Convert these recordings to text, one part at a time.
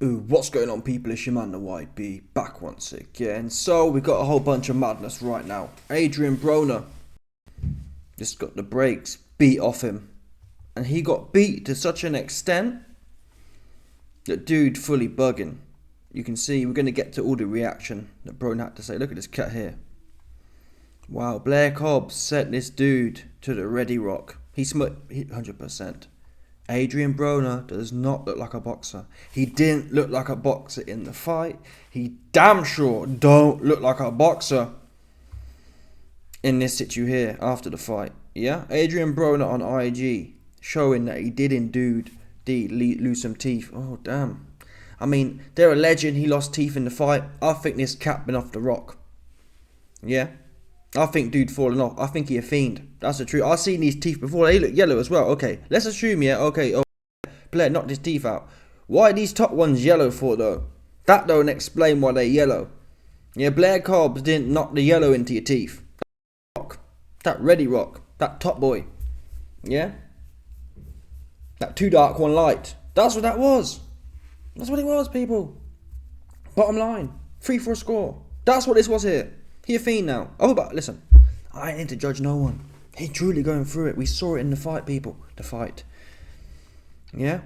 Ooh, what's going on, people? It's your man, the YB, back once again. So, we got a whole bunch of madness right now. Adrien Broner just got the brakes beat off him. And he got beat to such an extent that dude fully bugging. You can see, we're going to get to all the reaction that Broner had to say. Look at this cat here. Wow, Blair Cobbs sent this dude to the ready rock. He 100%. Adrien Broner does not look like a boxer. He didn't look like a boxer in the fight. He damn sure don't look like a boxer in this situ here after the fight. Yeah, Adrien Broner on IG showing that he did indeed lose some teeth. Oh damn. I mean, they're a legend. He lost teeth in the fight. I think this cat been off the rock. Yeah. I think dude falling off. I think he a fiend. That's the truth. I've seen these teeth before. They look yellow as well. Okay, let's assume, yeah, okay, oh, Blair knocked his teeth out. Why are these top ones yellow for, though? That don't explain why they're yellow. Yeah, Blair Cobbs didn't knock the yellow into your teeth. That ready rock. That top boy. Yeah? That two dark, one light. That's what that was. That's what it was, people. Bottom line. 3 for a score. That's what this was here. He a fiend now. Oh, but listen, I ain't to judge no one. He truly going through it. We saw it in the fight, people. The fight. Yeah?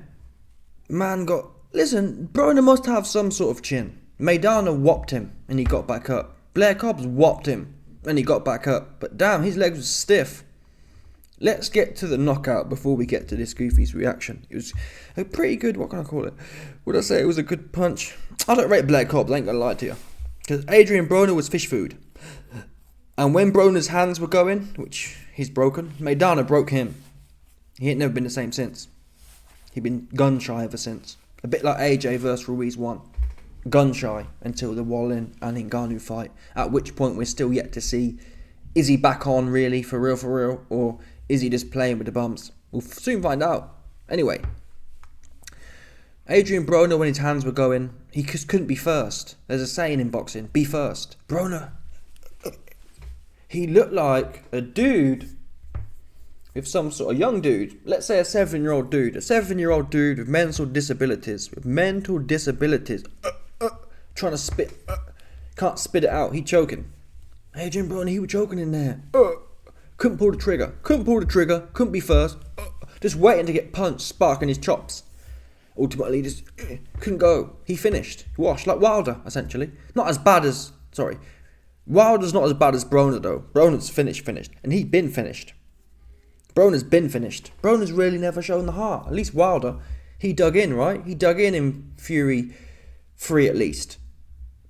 Man got... Listen, Broner must have some sort of chin. Maidana whopped him and he got back up. Blair Cobbs whopped him and he got back up. But damn, his legs were stiff. Let's get to the knockout before we get to this Goofy's reaction. It was a pretty good... What can I call it? Would I say it was a good punch? I don't rate Blair Cobbs, I ain't gonna lie to you. Because Adrien Broner was fish food. And when Broner's hands were going, which he's broken, Maidana broke him. He ain't never been the same since. He been gun shy ever since. A bit like AJ versus Ruiz 1. Gun shy until the Wallin and Ngannou fight. At which point we're still yet to see, is he back on really, for real, or is he just playing with the bumps? We'll soon find out. Anyway. Adrien Broner, when his hands were going, he just couldn't be first. There's a saying in boxing, be first. Broner, he looked like a dude with some sort of young dude. Let's say a 7-year-old dude. A 7-year-old dude with mental disabilities. Trying to spit. Can't spit it out. He choking. Adrien Broner, he was choking in there. Couldn't pull the trigger. Couldn't be first. Just waiting to get punched, sparking his chops. Ultimately, just couldn't go. He finished. Washed. Like Wilder, essentially. Not as bad as... Sorry. Wilder's not as bad as Broner, though. Broner's finished. And he's been finished. Broner's been finished. Broner's really never shown the heart. At least Wilder. He dug in, right? He dug in Fury 3 at least.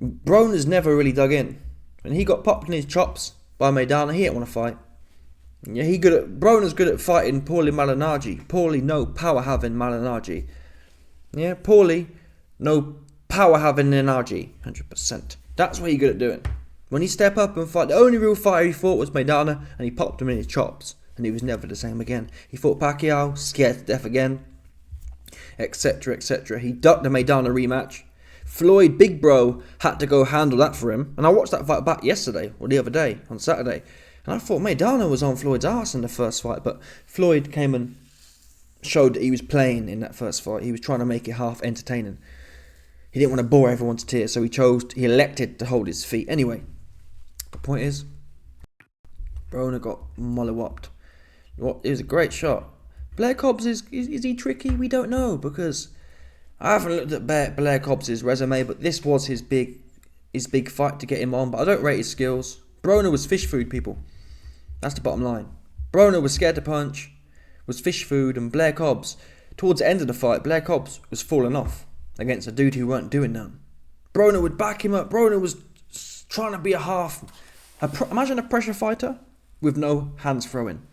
Broner's never really dug in. And he got popped in his chops by Maidana. He didn't want to fight. Yeah, Broner's good at fighting Paulie Malignaggi. Paulie, no power-having Malignaggi. Yeah, Paulie, no power-having Nanaji. 100%. That's what he's good at doing. When he step up and fight, the only real fighter he fought was Maidana, and he popped him in his chops, and he was never the same again. He fought Pacquiao, scared to death again, etc, etc. He ducked the Maidana rematch. Floyd, big bro, had to go handle that for him, and I watched that fight back yesterday, or the other day, on Saturday, and I thought Maidana was on Floyd's ass in the first fight, but Floyd came and showed that he was playing in that first fight. He was trying to make it half entertaining. He didn't want to bore everyone to tears, so he elected to hold his feet. Anyway, the point is, Broner got mollywopped. It was a great shot. Blair Cobbs, is he tricky? We don't know, because I haven't looked at Blair Cobbs' resume, but this was his big fight to get him on, but I don't rate his skills. Broner was fish food, people. That's the bottom line. Broner was scared to punch, was fish food, and Blair Cobbs, towards the end of the fight, Blair Cobbs was falling off against a dude who weren't doing none. Broner would back him up. Broner was trying to be imagine a pressure fighter with no hands throwing.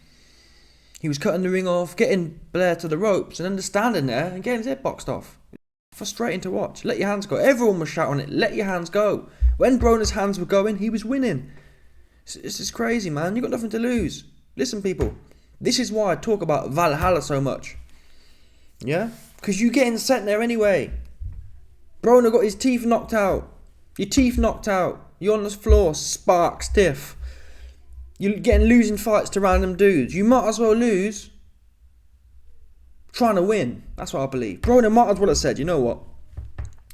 He was cutting the ring off, getting Blair to the ropes, and then just standing there and getting his head boxed off. Frustrating to watch. Let your hands go. Everyone was shouting it. Let your hands go. When Broner's hands were going, he was winning. This is crazy, man. You got nothing to lose. Listen, people. This is why I talk about Valhalla so much. Yeah? Because you getting sent there anyway. Broner got his teeth knocked out. Your teeth knocked out. You're on the floor, spark stiff. You're getting losing fights to random dudes. You might as well lose trying to win. That's what I believe. Broner might as well have said, you know what?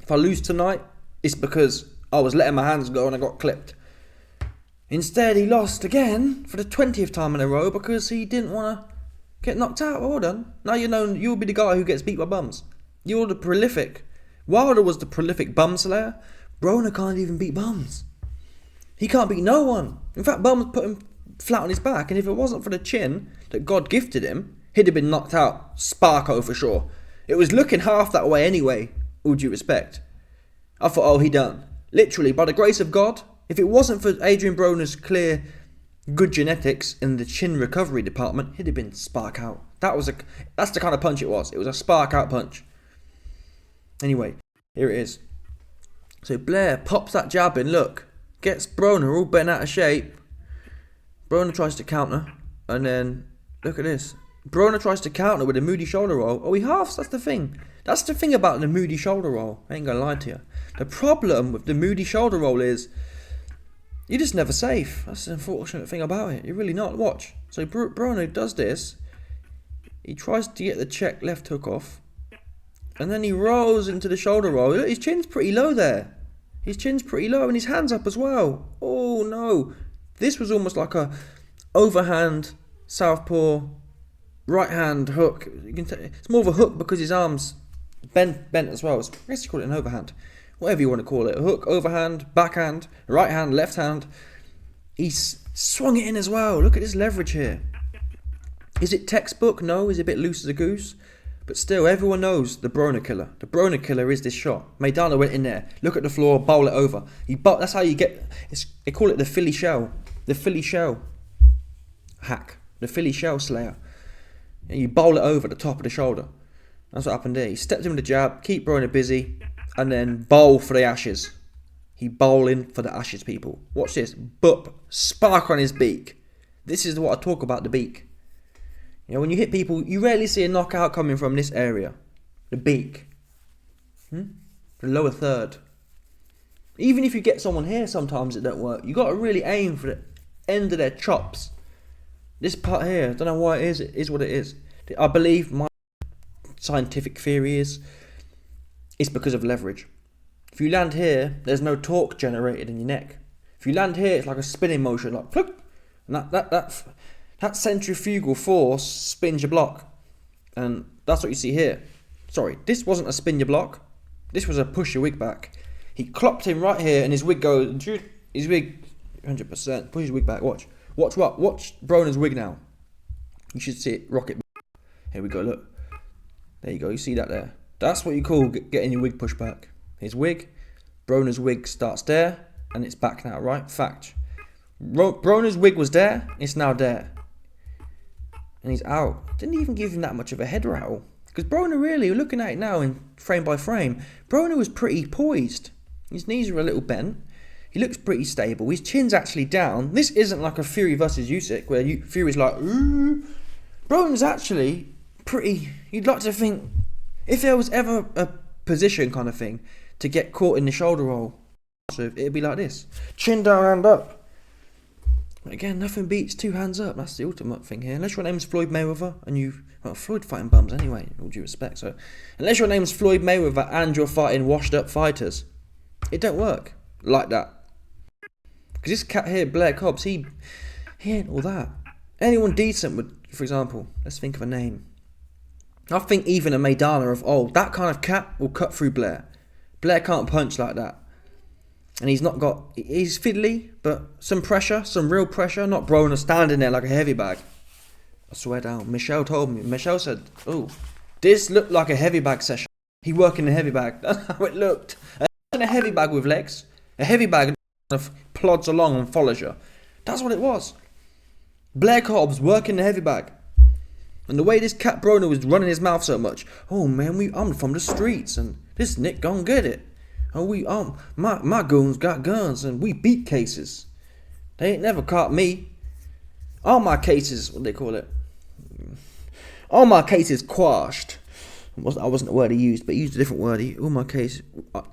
If I lose tonight, it's because I was letting my hands go and I got clipped. Instead, he lost again for the 20th time in a row because he didn't want to get knocked out. Well done. Now you know you'll be the guy who gets beat by bums. You're the prolific. Wilder was the prolific bum slayer. Broner can't even beat bums. He can't beat no one. In fact, bums put him flat on his back, and if it wasn't for the chin that God gifted him, he'd have been knocked out. Sparko for sure. It was looking half that way anyway, all due respect. I thought, oh, he done. Literally, by the grace of God, if it wasn't for Adrien Broner's clear good genetics in the chin recovery department, he'd have been spark out. That's the kind of punch it was. It was a spark out punch. Anyway, here it is. So Blair pops that jab in, look. Gets Broner all bent out of shape. Broner tries to counter. And then, look at this. Broner tries to counter with a moody shoulder roll. Oh, he halves, that's the thing. That's the thing about the moody shoulder roll. I ain't gonna lie to you. The problem with the moody shoulder roll is you're just never safe. That's the unfortunate thing about it. You're really not. Watch. So Broner does this. He tries to get the check left hook off. And then he rolls into the shoulder roll. Look, his chin's pretty low there. His chin's pretty low and his hand's up as well. Oh no. This was almost like a overhand, southpaw, right hand hook. You can it's more of a hook because his arm's bent as well. I guess you call it an overhand. Whatever you want to call it. A hook, overhand, backhand, right hand, left hand. He's swung it in as well. Look at this leverage here. Is it textbook? No. Is it a bit loose as a goose? But still, everyone knows the Broner killer. The Broner killer is this shot. Maidana went in there. Look at the floor, bowl it over. That's how you get... They call it the Philly shell. The Philly shell hack. The Philly shell slayer. And you bowl it over the top of the shoulder. That's what happened there. He stepped in with the jab, keep Broner busy, and then bowl for the ashes. He bowling for the ashes, people. Watch this. Bup. Spark on his beak. This is what I talk about, the beak. You know, when you hit people, you rarely see a knockout coming from this area. The beak. The lower third. Even if you get someone here, sometimes it don't work. You got to really aim for the end of their chops. This part here, I don't know why it is what it is. I believe my scientific theory is it's because of leverage. If you land here, there's no torque generated in your neck. If you land here, it's like a spinning motion, like pluk, and that centrifugal force spins your block. And that's what you see here. Sorry, this wasn't a spin your block. This was a push your wig back. He clopped him right here and his wig goes... His wig, 100%. Push his wig back, watch. Watch what? Watch Broner's wig now. You should see it rocket. Here we go, look. There you go, you see that there. That's what you call getting your wig pushed back. His wig. Broner's wig starts there and it's back now, right? Fact. Broner's wig was there, it's now there. And he's out. Didn't even give him that much of a head rattle. Because Broner really, looking at it now in frame by frame, Broner was pretty poised. His knees are a little bent. He looks pretty stable. His chin's actually down. This isn't like a Fury versus Usyk where Fury's like, ooh. Broner's actually pretty... You'd like to think, if there was ever a position kind of thing to get caught in the shoulder roll, so it'd be like this. Chin down, hand up. Again, nothing beats two hands up. That's the ultimate thing here. Unless your name's Floyd Mayweather and Floyd fighting bums anyway, all due respect. So, unless your name's Floyd Mayweather and you're fighting washed up fighters, it don't work like that. Because this cat here, Blair Cobbs, he ain't all that. Anyone decent would, for example, let's think of a name. I think even a Maidana of old, that kind of cat will cut through Blair. Blair can't punch like that. And he's fiddly, but some pressure, some real pressure, not Broner standing there like a heavy bag. I swear down. Michelle told me. Michelle said, oh, this looked like a heavy bag session. He worked in a heavy bag. That's how it looked. A heavy bag with legs. A heavy bag kind of plods along and follows you. That's what it was. Blair Cobbs working the heavy bag. And the way this cat Broner was running his mouth so much. Oh man, I'm from the streets and this Nick gon' get it. Oh, my goons got guns and we beat cases. They ain't never caught me. All my cases, what they call it? All my cases quashed. I wasn't the word he used, but he used a different word. All my cases.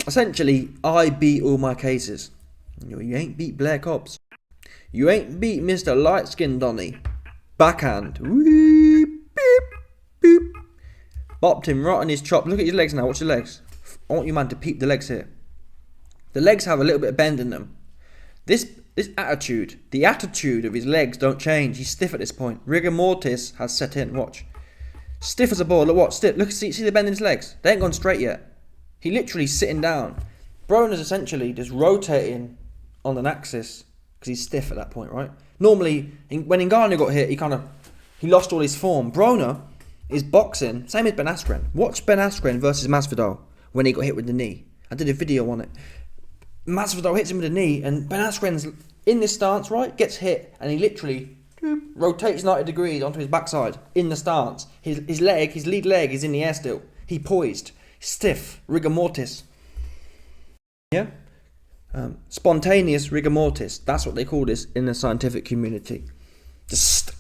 Essentially, I beat all my cases. You ain't beat Blair Cobbs. You ain't beat Mr. Light Skin Donny. Backhand. Weep, beep, beep. Bopped him right on his chop. Look at his legs now. Watch the legs. I want you man to peep the legs here. The legs have a little bit of bend in them. This attitude, the attitude of his legs don't change. He's stiff at this point. Rigor mortis has set in. Watch. Stiff as a board. Look what? Stiff. Look, see the bend in his legs? They ain't gone straight yet. He literally sitting down. Broner's essentially just rotating on an axis because he's stiff at that point, right? Normally, when Ngannou got hit, he lost all his form. Broner is boxing, same as Ben Askren. Watch Ben Askren versus Masvidal when he got hit with the knee. I did a video on it. Masvidal hits him with the knee, and Ben Askren's in this stance, right? Gets hit, and he literally rotates 90 degrees onto his backside in the stance. His lead leg is in the air still. He poised, stiff, rigor mortis. Yeah? Spontaneous rigor mortis. That's what they call this in the scientific community. Just,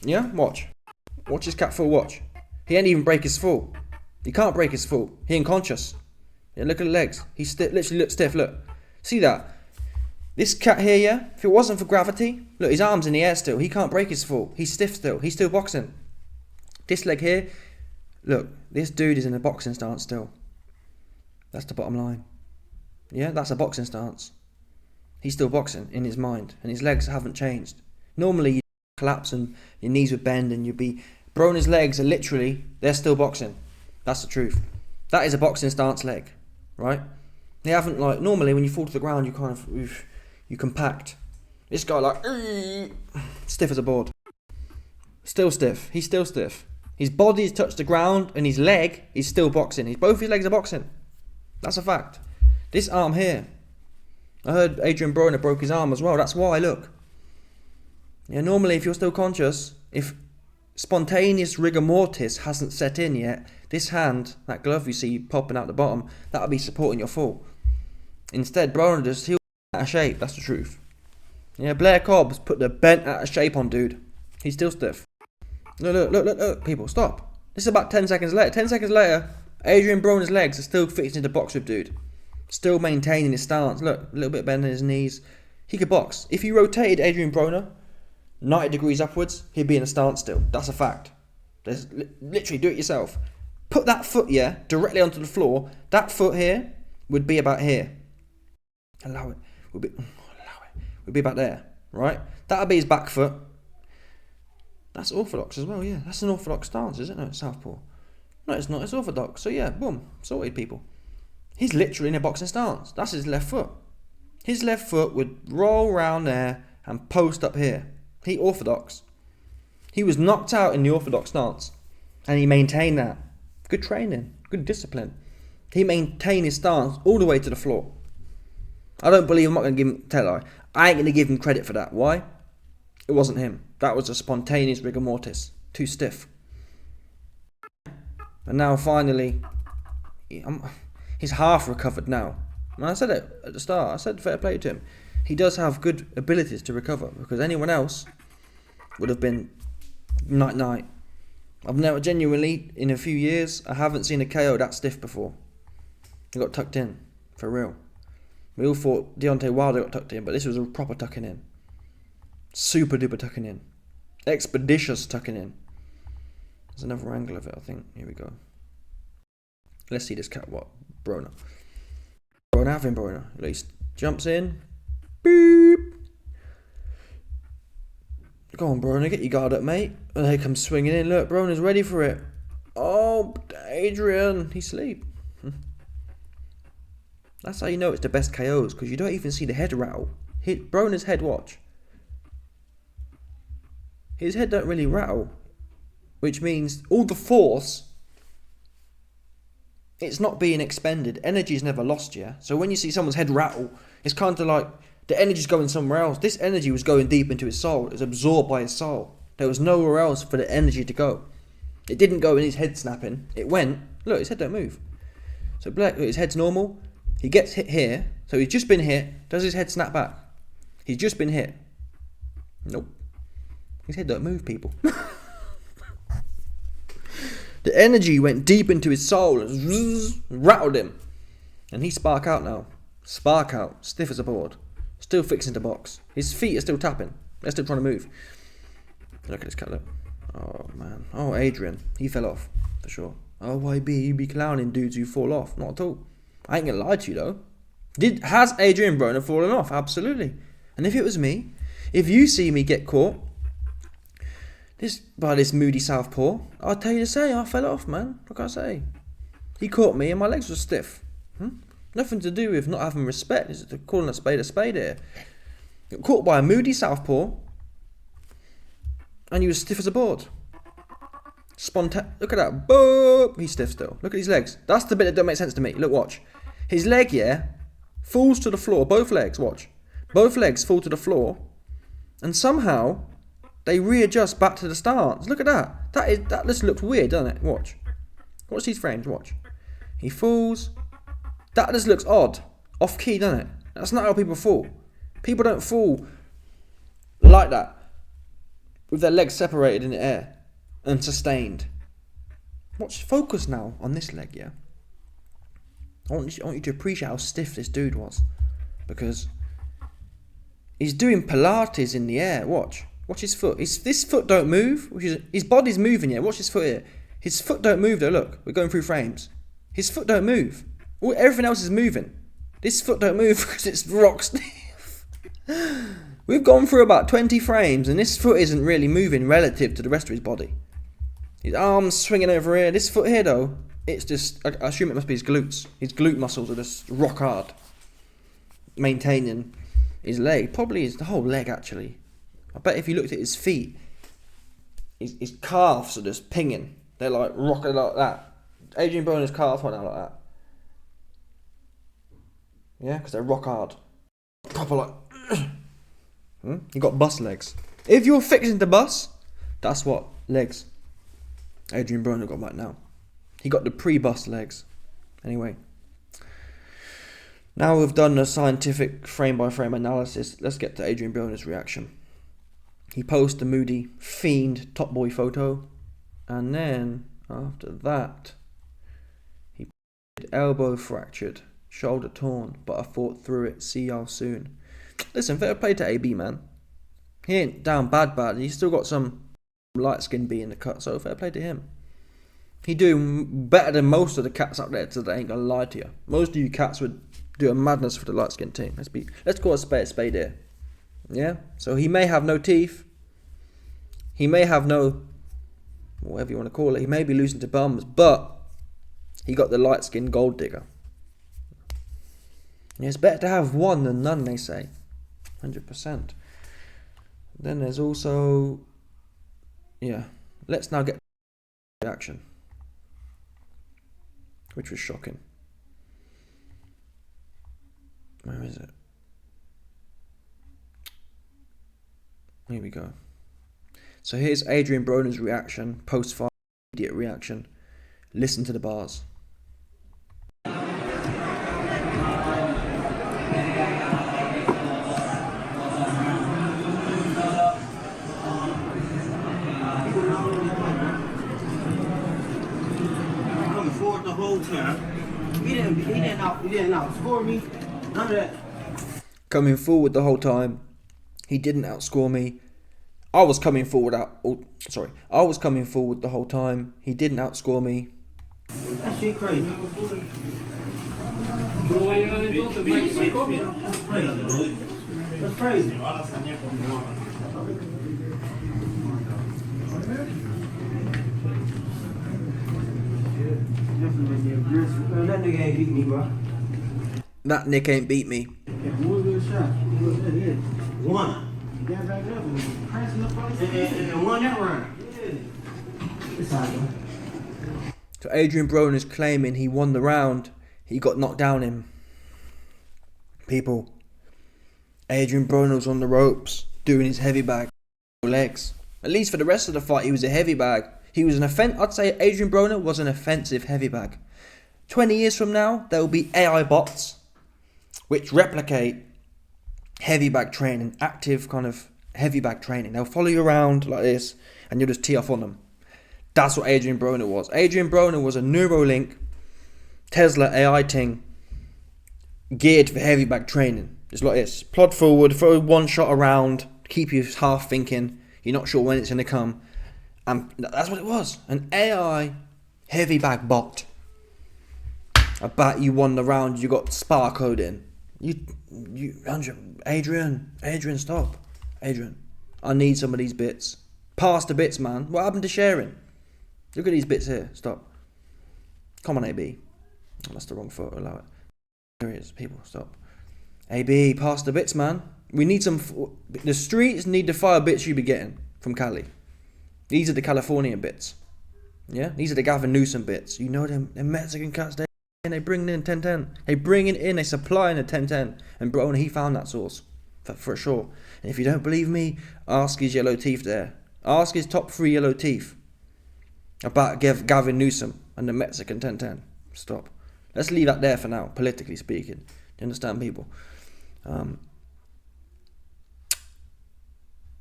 yeah, watch. Watch his cat full, watch. He ain't even break his full. He can't break his full. He unconscious. Yeah, look at the legs. He's literally look stiff, look. See that? This cat here, yeah? If it wasn't for gravity, look, his arm's in the air still. He can't break his full. He's stiff still. He's still boxing. This leg here, look, this dude is in a boxing stance still. That's the bottom line. Yeah, that's a boxing stance. He's still boxing in his mind, and his legs haven't changed. Normally, you collapse and your knees would bend, and you'd be... Broner's legs are literally, they're still boxing. That's the truth. That is a boxing stance leg, right? They haven't, like, normally when you fall to the ground, you kind of, you compact. This guy, like, stiff as a board. Still stiff. He's still stiff. His body's touched the ground, and his leg is still boxing. Both his legs are boxing. That's a fact. This arm here, I heard Adrien Broner broke his arm as well. That's why, look. Yeah, normally if you're still conscious, if spontaneous rigor mortis hasn't set in yet, this hand, that glove you see popping out the bottom, that'll be supporting your fall. Instead, Broner just, he'll out of shape. That's the truth. Yeah, Blair Cobbs put the bent out of shape on dude. He's still stiff. Look, people, stop. This is about 10 seconds later. 10 seconds later, Adrien Broner's legs are still fixed into box with dude. Still maintaining his stance. Look, a little bit bent in his knees. He could box. If you rotated Adrien Broner 90 degrees upwards, he'd be in a stance still. That's a fact. There's literally, do it yourself. Put that foot, yeah, directly onto the floor. That foot here would be about here. Allow it. Would be about there, right? That'll be his back foot. That's orthodox as well, yeah. That's an orthodox stance, isn't it? No, it's southpaw. No, it's not. It's orthodox. So yeah, boom, sorted, people. He's literally in a boxing stance. That's his left foot. His left foot would roll round there and post up here. He orthodox. He was knocked out in the orthodox stance, and he maintained that. Good training, good discipline. He maintained his stance all the way to the floor. I don't believe, I'm not going to give him, I ain't going to give him credit for that. Why? It wasn't him. That was a spontaneous rigor mortis. Too stiff. And now finally, he's half recovered now. And I said it at the start. I said fair play to him. He does have good abilities to recover, because anyone else would have been night. I've never, genuinely, in a few years, I haven't seen a KO that stiff before. He got tucked in, for real. We all thought Deontay Wilder got tucked in, but this was a proper tucking in. Super duper tucking in. Expeditious tucking in. There's another angle of it, I think. Here we go. Let's see this cat, what? Broner. Adrien Broner. At least jumps in. Beep. Go on, Broner, get your guard up, mate. And they come swinging in. Look, Broner's ready for it. Oh, Adrian. He's asleep. That's how you know it's the best KOs, because you don't even see the head rattle. Broner's head, watch. His head don't really rattle, which means all the force, it's not being expended. Energy is never lost, yeah? So when you see someone's head rattle, it's kind of like the energy's going somewhere else. This energy was going deep into his soul. It was absorbed by his soul. There was nowhere else for the energy to go. It didn't go in his head snapping. It went, look, his head don't move. So his head's normal. He gets hit here. So he's just been hit. Does his head snap back? He's just been hit. Nope. His head don't move, people. The energy went deep into his soul and rattled him. And he spark out now. Spark out. Stiff as a board. Still fixing the box. His feet are still tapping. They're still trying to move. Look at this cat, look. Oh, man. Oh, Adrian. He fell off. For sure. Oh, YB, you be clowning dudes who fall off. Not at all. I ain't gonna lie to you though. Has Adrien Broner fallen off? Absolutely. And if it was me, if you see me get caught by this moody southpaw, I'll tell you the same. I fell off, man. What can I say? He caught me and my legs were stiff. Nothing to do with not having respect. It's calling a spade here. Got caught by a moody southpaw and he was stiff as a board. Look at that. Boop. He's stiff still. Look at his legs. That's the bit that don't make sense to me. Look, watch. His leg, yeah, falls to the floor. Both legs, watch. Both legs fall to the floor. And somehow, they readjust back to the stance. Look at that. That just looks weird, doesn't it? Watch. Watch these frames, watch. He falls. That just looks odd. Off key, doesn't it? That's not how people fall. People don't fall like that. With their legs separated in the air. And sustained. Watch, focus now on this leg, yeah? I want you to appreciate how stiff this dude was. Because he's doing Pilates in the air. Watch his foot. This foot don't move. His body's moving, yeah? Watch his foot here. His foot don't move though, look. We're going through frames. His foot don't move. Everything else is moving. This foot don't move because it's rock stiff. We've gone through about 20 frames and this foot isn't really moving relative to the rest of his body. His arms swinging over here. This foot here though, it's just, I assume it must be his glutes. His glute muscles are just rock hard. Maintaining his leg. Probably is the whole leg actually. I bet if you looked at his feet, his calves are just pinging. They're like rocking like that. Adrien Broner's calves went out like that. Yeah, because they're rock hard. Proper like... You got bus legs. If you're fixing to bus, that's what legs Adrien Broner got right now. He got the pre-bus legs. Anyway. Now we've done a scientific frame-by-frame analysis, let's get to Adrien Broner's reaction. He posted a moody, fiend top boy photo. And then, after that, he posted elbow fractured, shoulder torn, but I fought through it, see y'all soon. Listen, fair play to AB, man. He ain't down bad. He's still got some light skin B in the cut, so fair play to him. He doing better than most of the cats out there today, ain't gonna lie to you. Most of you cats would do a madness for the light skin team. Let's call a spade here. Yeah? So he may have no teeth. He may have no, whatever you want to call it. He may be losing to bums, but he got the light skin gold digger. Yeah, it's better to have one than none, they say. 100%. Then there's also, yeah, let's now get to the reaction, which was shocking. Where is it? Here we go. So here's Adrien Broner's reaction, post-fight, immediate reaction. Listen to the bars. He didn't outscore me. None of that. Coming forward the whole time. He didn't outscore me. I was coming forward the whole time. He didn't outscore me. That shit crazy. That's crazy. That nigga ain't beat me, bro. That Nick ain't beat me. One good shot. One. He got back up and pressing the front and won that round. It's all right. So Adrien Broner is claiming he won the round. He got knocked down him. People, Adrien Broner was on the ropes doing his heavy bag legs. At least for the rest of the fight, he was a heavy bag. He was I'd say Adrien Broner was an offensive heavy bag. 20 years from now, there will be AI bots which replicate heavy bag training, active kind of heavy bag training. They'll follow you around like this and you'll just tee off on them. That's what Adrien Broner was. Adrien Broner was a Neuralink Tesla AI thing geared for heavy bag training. Just like this. Plod forward, throw one shot around, keep you half thinking. You're not sure when it's going to come. And that's what it was. An AI Heavy bag bot. I bet you won the round. You got spar code in. Adrien, stop. Adrien, I need some of these bits. Pass the bits, man. What happened to sharing? Look at these bits here. Stop. Come on, AB. Oh, that's the wrong photo. Allow it. Here it is. People, stop. AB, pass the bits, man. We need some. The streets need the fire bits you be getting from Cali. These are the Californian bits. Yeah? These are the Gavin Newsom bits. You know them Mexican cats, they bring in 1010. They bring it in, they supply in a 1010. And Broner, he found that source. For sure. And if you don't believe me, ask his yellow teeth there. Ask his top 3 yellow teeth about Gavin Newsom and the Mexican 1010. Stop. Let's leave that there for now, politically speaking. Do you understand, people?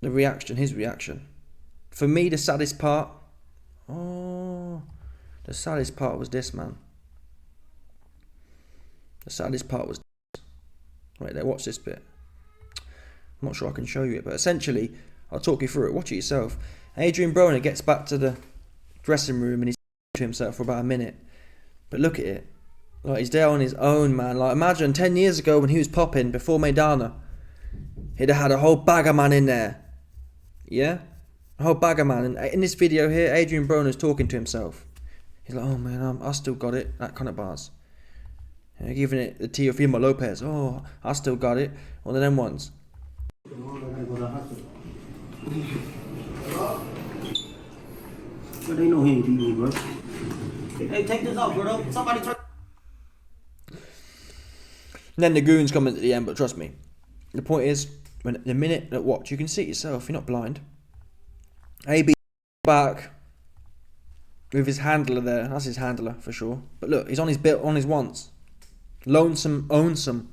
The reaction, his reaction. For me, the saddest part. The saddest part was this, man. The saddest part was this. Right there, watch this bit. I'm not sure I can show you it, but essentially, I'll talk you through it. Watch it yourself. Adrien Broner gets back to the dressing room and he's to himself for about a minute. But look at it. Like, he's there on his own, man. Like, imagine 10 years ago when he was popping before Maidana, he'd have had a whole bag of man in there. Yeah? A whole bag of man. And in this video here, Adrien Broner's talking to himself. He's like, oh man, I still got it. That kind of bars. Yeah, giving it the Teofimo Lopez. Oh, I still got it. One of them ones. But they know he ain't beat me, bro. Hey, take this off, bro. Somebody try. And then the goons come in at the end, but trust me. The point is, when the minute that watch, you can see it yourself, you're not blind. AB back with his handler there. That's his handler for sure. But look, he's on his bit, on his wants. Lonesome, ownsome.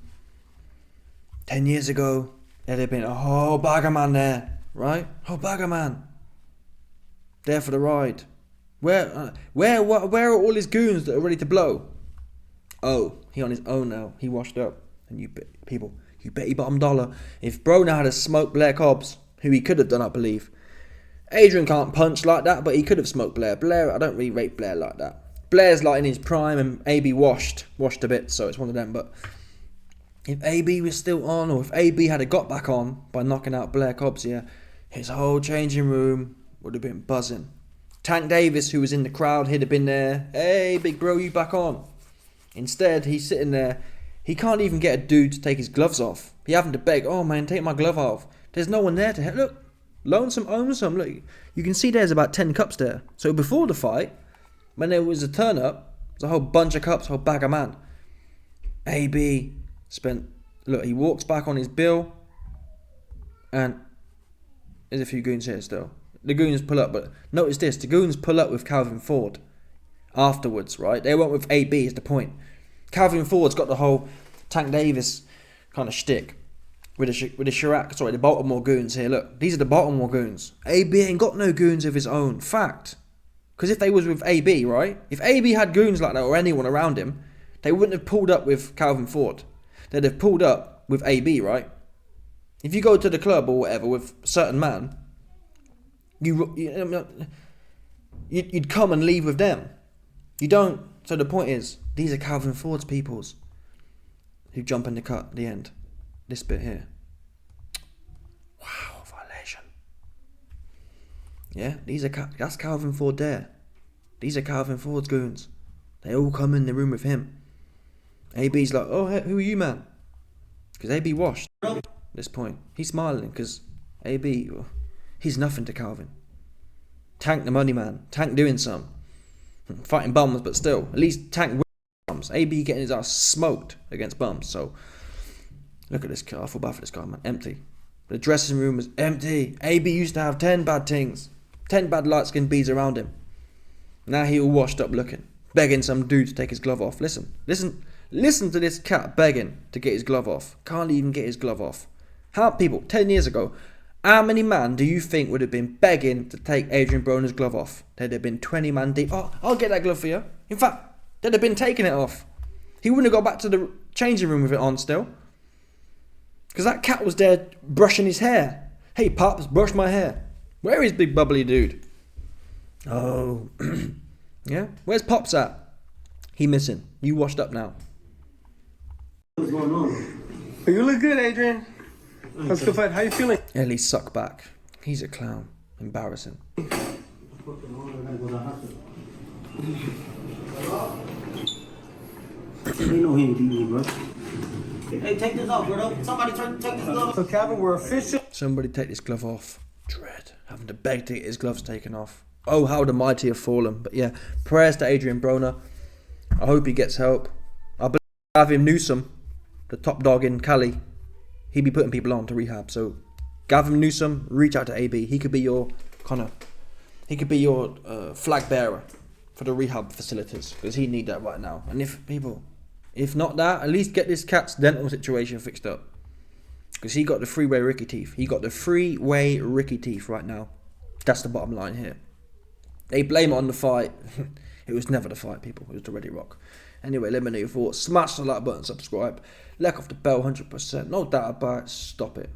10 years ago, there'd have been a whole bag of man there, right? Whole bag of man. There for the ride. Where are all his goons that are ready to blow? Oh, he on his own now. He washed up. And you bet he bottom dollar. If Broner had a smoked Blair Cobbs, who he could have done, I believe. Adrien can't punch like that, but he could have smoked Blair. Blair, I don't really rate Blair like that. Blair's like in his prime, and AB washed a bit, so it's one of them. But if AB was still on, or if AB had got back on by knocking out Blair Cobbs here, his whole changing room would have been buzzing. Tank Davis, who was in the crowd, he'd have been there. Hey, big bro, you back on? Instead, he's sitting there. He can't even get a dude to take his gloves off. He having to beg, oh man, take my glove off. There's no one there to help. Look, lonesome, ownsome. Look, you can see there's about 10 cups there. So before the fight, when there was a turn up, there's a whole bunch of cups, a whole bag of man. AB spent, look, he walks back on his bill, and there's a few goons here still. The goons pull up, but notice this, the goons pull up with Calvin Ford afterwards, right? They went with AB is the point. Calvin Ford's got the whole Tank Davis kind of shtick with the Baltimore goons here. Look, these are the Baltimore goons. AB ain't got no goons of his own. Fact. Because if they was with AB, right? If AB had goons like that or anyone around him, they wouldn't have pulled up with Calvin Ford. They'd have pulled up with AB, right? If you go to the club or whatever with a certain man, you'd come and leave with them. You don't. So the point is, these are Calvin Ford's peoples who jump in the cut at the end. This bit here. Wow, violation. Yeah, that's Calvin Ford there. These are Calvin Ford's goons. They all come in the room with him. AB's like, oh, hey, who are you, man? Because AB washed. At this point, he's smiling because AB, well, he's nothing to Calvin. Tank the money man. Tank doing some. Fighting bums, but still, at least Tank wins bums. AB getting his ass smoked against bums. So, look at this car. I feel bad for this guy, man. Empty. The dressing room was empty. AB used to have 10 bad things. 10 bad light-skinned bees around him. Now he all washed up looking. Begging some dude to take his glove off. Listen to this cat begging to get his glove off. Can't even get his glove off. How people, 10 years ago, how many man do you think would have been begging to take Adrien Broner's glove off? There'd have been 20 man deep. Oh, I'll get that glove for you. In fact, they'd have been taking it off. He wouldn't have got back to the changing room with it on still. Because that cat was there brushing his hair. Hey, Pops, brush my hair. Where is big bubbly dude? Oh, Yeah? Where's Pops at? He missing. You washed up now. What's going on? You look good, Adrien. Let's go fight. How you feeling? Ellie, suck back. He's a clown. Embarrassing. I gotta go to the hospital. They know he ain't beat me, bro. Hey, take this off, bro. Somebody take this glove. So, Calvin, we're official. Somebody take this glove off. Dread. Having to beg to get his gloves taken off. Oh, how the mighty have fallen. But yeah, prayers to Adrien Broner. I hope he gets help. I believe Gavin Newsom, the top dog in Cali, he'd be putting people on to rehab. So Gavin Newsom, reach out to AB. He could be your flag bearer for the rehab facilities, because he need that right now. And if not that, at least get this cat's dental situation fixed up, because he got the freeway Ricky teeth. He got the freeway Ricky teeth right now. That's the bottom line here. They blame it on the fight. It was never the fight, people. It was the Ready Rock. Anyway, let me know your thoughts. Smash the like button, subscribe. Like off the bell, 100%. No doubt about it. Stop it.